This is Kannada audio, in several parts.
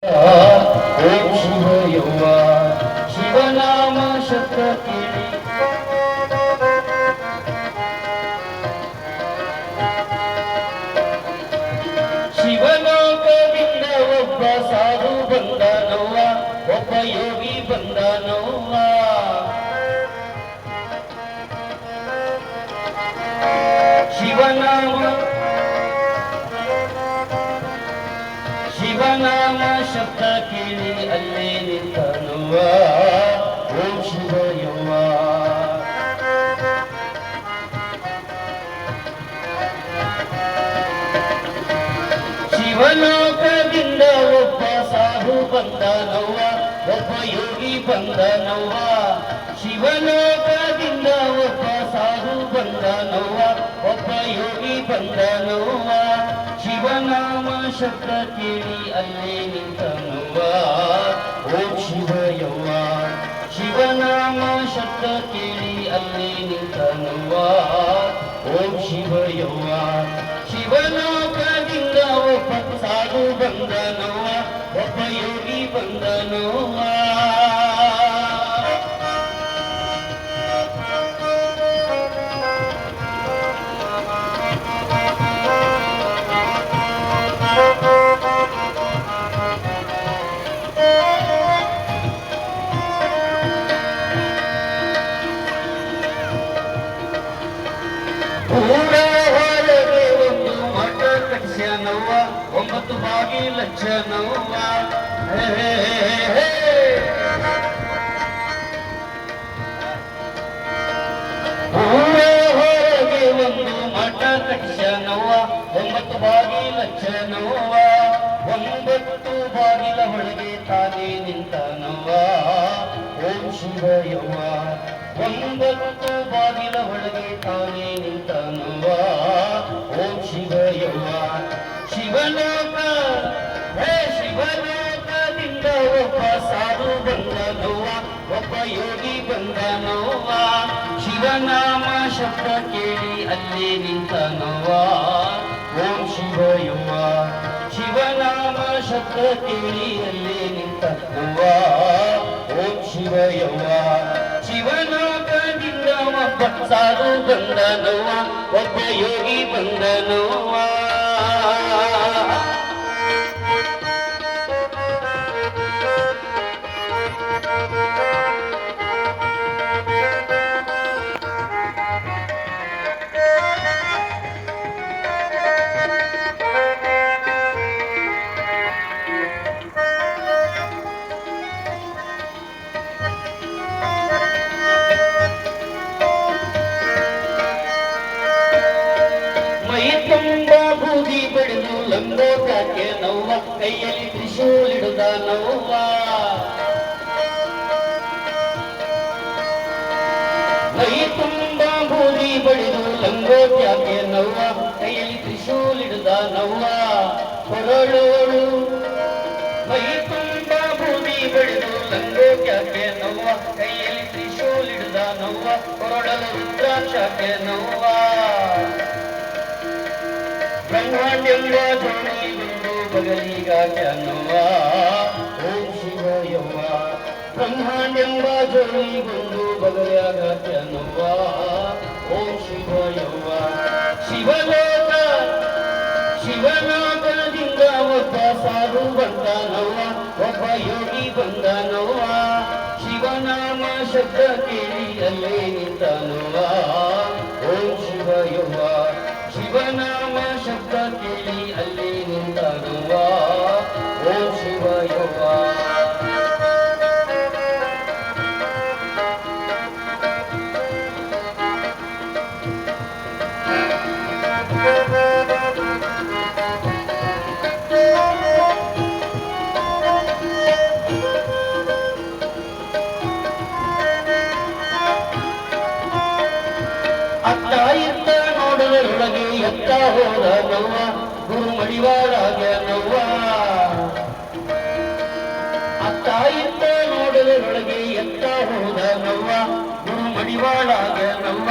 ಓಂ ಶಿವಯವ್ವ ಶಿವನಾಮ ಶಬ್ದ ಕೇಳಿ ಶಿವಲೋಕದಿಂದ ಒಬ್ಬ ಸಾಧು ಬಂದನವ್ವ, ಒಬ್ಬ ಯೋಗಿ ಬಂದನವ್ವ. ಶಿವನಾಮ ಶಬ್ದ ಕೇಳಿ ಅಲ್ಲೇ ನಿಂತನವ್ವ. ಓಂ ಶಿವಯವ್ವ ಶಿವಲೋಕದಿಂದ ಒಬ್ಬ ಸಾಧು ಬಂದನವ್ವ, ಒಬ್ಬ ಯೋಗಿ ಬಂದನವ್ವ. ಶಿವಲೋಕದಿಂದ ಒಬ್ಬ ಸಾಧು ಬಂದನವ್ವ, ಒಬ್ಬ ಯೋಗಿ ಬಂದನವ್ವ. ಶಿವನಾಮ ಶಬ್ದ ಕೇಳಿ ಅಲ್ಲೇ ನಿಂತನವ್ವ. ಓಂ ಶಿವಯವ್ವ ಶಿವನಾಮ ಶಬ್ದ ಕೇಳಿ ಅಲ್ಲೇ ನಿಂತನವ್ವ. ಓಂ ಶಿವಯವ್ವ ಶಿವಲೋಕದಿಂದ ಒಬ್ಬ ಸಾಧು ಬಂದನವ್ವ, ಒಬ್ಬ ಯೋಗಿ ಬಂದನವ್ವ. ಹೊರಗೆ ಒಂದು ಮಠ ಕಟ್ಸ್ಯಾನವ್ವ, 9 ಬಾಗಿಲಚ್ಚನವ್ವ. ಹೊರಗೆ ಒಂದು ಮಠ ಕಟ್ಸ್ಯಾನವ್ವ, 9 ಬಾಗಿಲಚ್ಚನವ್ವ. 9 ಬಾಗಿಲ ಒಳಗೆ ತಾನೇ ನಿಂತನವ್ವ. ಓಂ ಶಿವಯವ್ವ 9 ಬಾಗಿಲ ಒಳಗೆ ತಾನೇ ನಿಂತನವ್ವ. ಓಂ ಶಿವಯವ್ವ ಶಿವಲೋಕ ಶಿವಲೋಕದಿಂದ ಒಬ್ಬ ಸಾಧು ಬಂದನವ್ವ, ಒಬ್ಬ ಯೋಗಿ ಬಂದನವ್ವ. ಶಿವನಾಮ ಶಬ್ದ ಕೇಳಿ ಅಲ್ಲೇ ನಿಂತನವ್ವ. ಓಂ ಶಿವಯವ್ವ ಶಿವನಾಮ ಶಬ್ದ ಕೇಳಿ ಅಲ್ಲೇ ನಿಂತನವ್ವ. ಓಂ ಶಿವಯವ್ವ ಶಿವಲೋಕದಿಂದ ಒಬ್ಬ ಸಾಧು ಬಂದನವ್ವ, ಒಬ್ಬ ಯೋಗಿ ಬಂದನವ್ವ. ಬೂದಿ ಬಡಿದು ಲಂಗೋಟಕ್ಕೆ ನವ್ವ, ಕೈಯಲ್ಲಿ ತ್ರಿಶೂಲಿಡುದ ನವ್ವ. ಮೈ ತುಂಬ ಬೂದಿ ಬಡಿದು ಲಂಗೋಟಕ್ಕೆ ನವ್ವ, ಕೈಯಲ್ಲಿ ತ್ರಿಶೂಲಿಡುದ ನವ್ವ. ಕೊರಳೋಳು ಮೈ ತುಂಬ ಬೂದಿ ಬಡಿದು ಲಂಗೋಟಕ್ಕೆ ನವ್ವ, ಕೈಯಲ್ಲಿ ತ್ರಿಶೂಲಿಡುದ ನವ್ವ. ಕೊರಳಲು ರುದ್ರಾಕ್ಷಕ್ಕೆ ನವ್ವ. ಬ್ರಹ್ಮಾಂಡೆಂಬ ಜೋಣಿಗೊಂದು ಬಗಲಿಗಾಕ್ಯನವ್ವ. ಓಂ ಶಿವಯವ್ವ ಬ್ರಹ್ಮಾಂಡೆಂಬ ಜೋಣಿಗೊಂದು ಬಗಲಿಗಾಕ್ಯನವ್ವ. ಓಂ ಶಿವಯವ್ವ ಶಿವಲೋಕದಿಂದ ಒಬ್ಬ ಸಾಧು ಬಂದನವ್ವ, ಒಬ್ಬ ಯೋಗಿ ಬಂದನವ್ವ. ಶಿವನಾಮ ಶಬ್ದ ಕೇಳಿ ಅಲ್ಲೇ ನಿಂತನವ್ವ. ಓಂ ಶಿವಯವ್ವ ಶಿವನಾಮ ಶಬ್ದ ಕೇಳಿ ಅಲ್ಲಿ ನಿಂತನವ್ವ. ಓಂ ಶಿವಯವ್ವ ಅತ್ತ ಇತ್ತ ನೋಡದರೊಳಗೆ ಎತ್ತ ಹೋದ ನವ್ವ, ಗುರು ಮಡಿವಾಳಾಗ್ಯನವ್ವ. ಅತ್ತ ಇತ್ತ ನೋಡದರೊಳಗೆ ಎತ್ತ ಹೋದ ನವ್ವ, ಗುರು ಮಡಿವಾಳಾಗ್ಯನವ್ವ.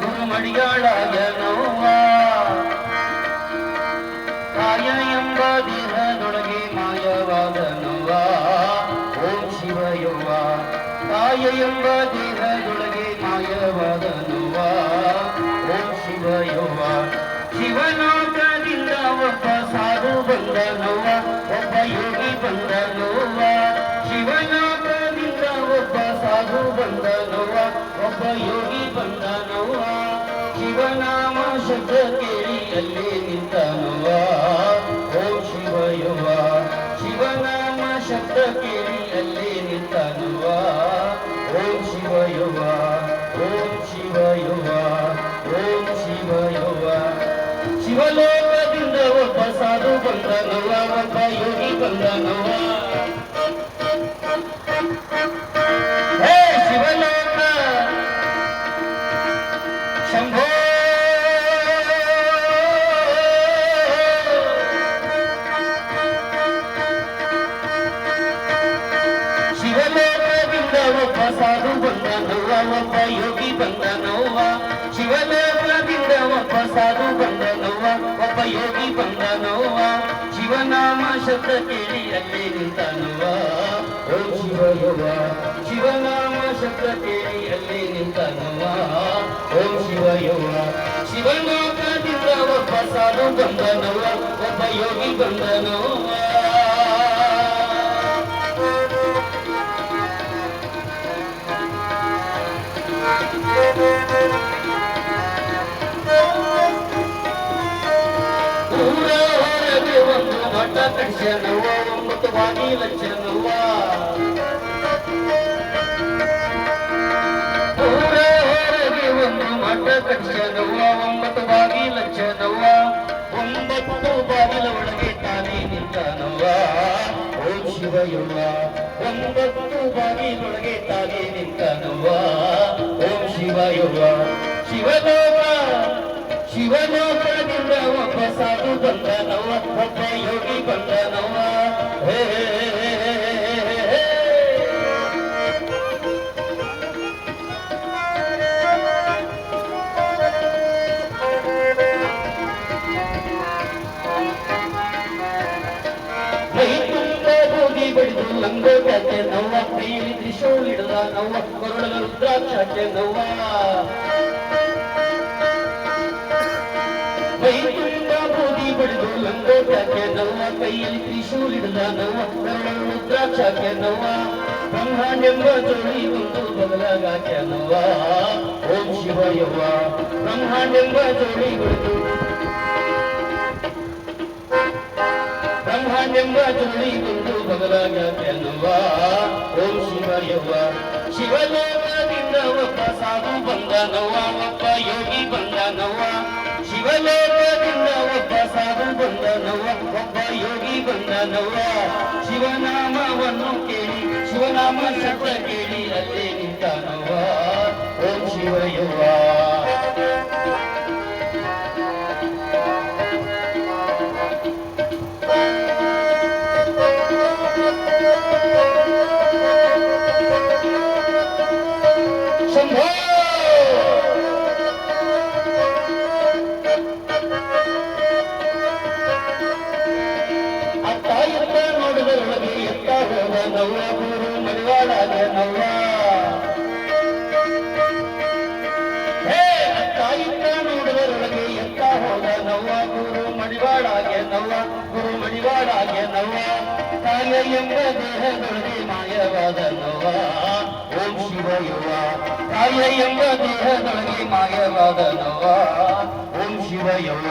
ಗುರು ಮಡಿಯಾಳಾಗ್ಯನವ್ವ. ಕಾಯ ಎಂಬ ದೇಹದೊಳಗೆ ಮಾಯವಾದ ನವ್ವ. ಕಾಯ ಎಂಬ ದೇಹದೊಳಗೆ ಮಾಯವಾದ ನೋವ ಓಂ ಶಿವ ಯವ್ವ ಶಿವಲೋಕದಿಂದ ಒಬ್ಬ ಸಾಧು ಬಂದ ನೋವ ಒಬ್ಬ ಯೋಗಿ ಬಂದ ನೋವ ಶಿವಲೋಕದಿಂದ ಒಬ್ಬ ಸಾಧು ಬಂದ ನೋವ ಒಬ್ಬ ಯೋಗಿ ಬಂದ ನೋವ ಶಿವನಾಮ ಶಬ್ದ ಕೇಳಿ ಅಲ್ಲೇ ನಿಂತ ನೋವ ಓಂ ಶಿವ ಯವ್ವ ಶಿವನಾಮ ಶಬ್ದ ಕೇಳಿ ಅಲ್ಲೇ ನಿಂತ ನೋವ ಓಂ ಶಿವ ಯವ್ವ ಓಂ ಶಿವ ಯವ್ವ ಓಂ ಶಿವ ಯವ್ವ ಶಿವಲೋಕದಿಂದ ಒಬ್ಬ ಸಾಧು ಬಂದ ನೋವ ಒಬ್ಬ ಯೋಗಿ ಬಂದ ನೋವ ಹೇ ಶಿವಲೋಕ ಶಂಭೋ ಶಿವಲೋಕದಿಂದ ಒಬ್ಬ ಸಾಧು ಬಂದ ನೋವ ಒಬ್ಬ ಯೋಗಿ ಬಂದ ನೋವ ಶಿವಲೋಕದಿಂದ ಒಬ್ಬ ಸಾಧು ಬಂದ ನೋವ ಒಬ್ಬ ಯೋಗಿ ಬಂದ ನೋವ ಶಿವನಾಮ ಶಬ್ದ ಕೇಳಿ ಅಲ್ಲೇ ನಿಂತ ನೋವ ಓಂ ಶಿವ ಯವ್ವ ಶಿವನಾಮ ಶಬ್ದ ಕೇಳಿ ಅಲ್ಲೇ ನಿಂತ ನೋವ ಓಂ ಶಿವ ಯವ್ವ ಶಿವಲೋಕದಿಂದ ಒಬ್ಬ ಸಾಧು ಬಂದ ನೋವ ಒಬ್ಬ ಯೋಗಿ ಬಂದ ನೋವ ಊರ ಹೊರಗೆ ಒಂದು ಮಠ ಕಟ್ಸ್ಯಾನವ್ವ ಒಂಬತ್ತು ಬಾಗಿಲಚ್ಚನವ್ವ ಊರ ಹೊರಗೆ ಒಂದು ಮಠ ಕಟ್ಸ್ಯಾನವ್ವ ಒಂಬತ್ತು ಬಾಗಿಲಚ್ಚನವ್ವ ಒಂಬತ್ತು ಬಾಗಿಲ ಒಳಗೆ ತಾನೇ ನಿಂತಾನವ್ವ ಓಂ ಶಿವ ಯವ್ವ ಒಂಬತ್ತು ಬಾಗಿಲೊಳಗೆ ತಾನೇ ನಿಂತಾನವ್ವ ಓಂ ಶಿವ ಯವ್ವ ಶಿವಲೋಕ ಶಿವಲೋಕದಿಂದ ಒಬ್ಬ ಸಾಧು ಬಂದ ನೋವ ಒಬ್ಬ ಯೋಗಿ ಬಂದ ನೋವ ಹೇ ಮೈ ತುಂಬ ಹೋಗಿ ಬಡಿದು ಲಂಗೋಟಕ್ಕೆ ನೋವ ಕೈಯಲ್ಲಿ ತ್ರಿಶೂಲ್ ಹಿಡಿದ ನೋವ ಕೊರಳದ ರುದ್ರಾಕ್ಷಕ್ಕೆ ನೋವ ಮೈ ತುಂಬ ಬೂದಿ ಬಡಿದು ಲಂಗೋಟಕ್ಕೆ ನೋವ ಕೈಯಲ್ಲಿ ತ್ರಿಶೂಲ್ ಹಿಡಿದ ನೋವ ಕೊರಳದ ರುದ್ರಾಕ್ಷಕ್ಕೆ ನೋವ ಬ್ರಹ್ಮನೆಂಬ ಜೋಡಿ ಒಂದು ಬದಲಾಗಾಕೆ ನೋವ ಓಂ ಶಿವ ಯವ್ವ ಬ್ರಹ್ಮನೆಂಬ ಜೋಡಿ ಬಿಡಿದು ಬ್ರಹ್ಮನೆಂಬ ಜೋಡಿ ಒಂದು ಬದಲಾಗಾಕೆ ನೋವ ಓಂ ಶಿವ ಯವ್ವ ಶಿವಲೋಕದಿಂದ ಒಬ್ಬ ಸಾಧು ಬಂದ ನೋವ ಒಬ್ಬ ಯೋಗಿ ಬಂದ ನೋವ ಶಿವಲೋಕದಿಂದ ಒಬ್ಬ ಸಾಧು ಬಂದ ನೋವ ಒಬ್ಬ ಯೋಗಿ ಬಂದ ನೋವ ಶಿವನಾಮವನ್ನು ಕೇಳಿ ಶಿವನಾಮ ಶಬ್ದ ಕೇಳಿ ಅಲ್ಲೇ ನಿಂತ ನೋವ ಓಂ ಶಿವ ಯವ್ವ ಶಂಭೋ ಅತ್ತ ಎತ್ತ ನೋಡಿದರೊಳಗೆ ಎತ್ತ ಹೋದ ನವ್ವ ಗುರು ಮಡಿವಾಳಾಗ ನವ್ವ ಹೇ ಅತ್ತ ಎತ್ತ ನೋಡಿದರೊಳಗೆ ಎತ್ತ ಹೋದ ನವ್ವ ಗುರು ಮಡಿವಾಳಾಗೆ ನವ್ವ ಗುರು ಮಡಿವಾಳಾಗೆ ನವ್ವ ಕಾಯ ಎಂಬ ದೇಹದೊಳಗೆ ಮಾಯವಾದ ನವ್ವ ಓಂ ಶಿವ ಯವ್ವ ಕಾಯ ಎಂಬ ದೇಹದೊಳಗೆ ಮಾಯವಾದ ನವ್ವ ಓಂ ಶಿವ ಯವ್ವ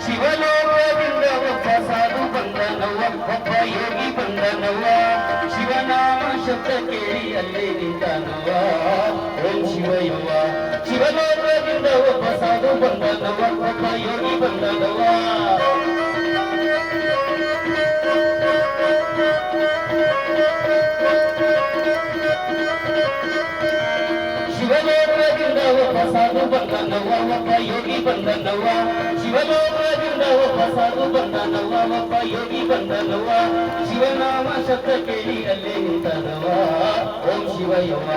ಶಿವಲೋಕದಿಂದ ಒಬ್ಬ ಸಾಧು ಬಂದ ನವ್ವ ಒಬ್ಬ ಯೋಗಿ ಬಂದ ನವ್ವ ಶಿವನಾಮ ಶಬ್ದ ಕೇಳಿ ಅಲ್ಲೇ ನಿಂತ ನವ್ವ ಓಂ ಶಿವ ಯವ್ವ ಶಿವಲೋಕದಿಂದ ಒಬ್ಬ ಸಾಧು ಬಂದ ನವ್ವ ಒಬ್ಬ ಯೋಗಿ ಬಂದ ನವ್ವ ಶಿವಲೋಕದಿಂದ ಒಬ್ಬ ಸಾಧು ಬಂದ ನವ್ವ ಒಬ್ಬ ಯೋಗಿ ಬಂದ ನವ್ವ ಶಿವಲೋಕದಿಂದ ಒಬ್ಬ ಸಾಧು ಬಂದ ನವ್ವ ಒಬ್ಬ ಯೋಗಿ ಬಂದ ನವ್ವ ಶಿವನಾಮ ಶಬ್ದ ಕೇಳಿ ಅಲ್ಲೇ ನಿಂತ ನವ್ವ ಓಂ ಶಿವ ಯವ್ವ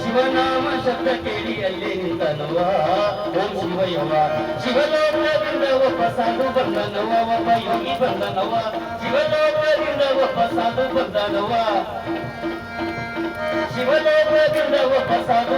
ಶಿವನಾಮ ಶಬ್ದ ಕೇಳಿ ಅಲ್ಲೇ ನಿಂತ ನವ್ವ ಓಂ ಶಿವ ಯವ್ವ ಶಿವಲೋಕದಿಂದ ಒಬ್ಬ ಸಾಧು ಬಂದ ನವ್ವ ಒಬ್ಬ ಯೋಗಿ ಬಂದ ನವ್ವ ಶಿವಲೋಕದಿಂದ ಒಬ್ಬ ಸಾಧು ಬಂದ ನವ್ವ ಶಿವಲೋಕದಿಂದ ಒಬ್ಬ ಸಾಧು